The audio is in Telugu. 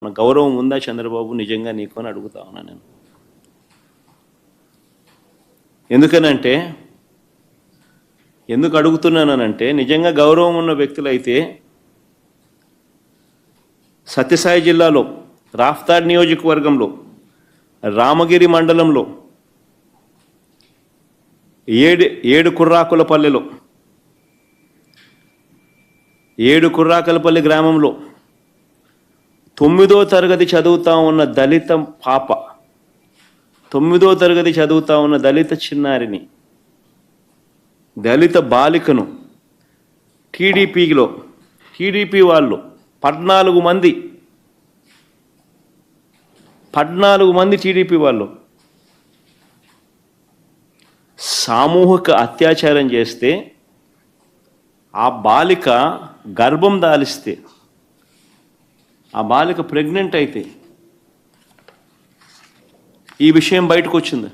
గౌరవం ఉందా చంద్రబాబు నిజంగా నీకు అని అడుగుతా ఉన్నా నేను. ఎందుకనంటే ఎందుకు అడుగుతున్నానంటే నిజంగా గౌరవం ఉన్న వ్యక్తులైతే సత్యసాయి జిల్లాలో రాఫ్తాడ్ నియోజకవర్గంలో రామగిరి మండలంలో ఏడు కుర్రాకలపల్లి గ్రామంలో 9వ తరగతి చదువుతా ఉన్న దళిత పాప 9వ తరగతి చదువుతా ఉన్న దళిత చిన్నారిని దళిత బాలికను టీడీపీ వాళ్ళు 14 మంది టీడీపీ వాళ్ళు సామూహిక అత్యాచారం చేస్తే ఆ బాలిక గర్భం దాలిస్తే ఆ బాలిక ప్రెగ్నెంట్ అయితే ఈ విషయం బయటకు వచ్చింది.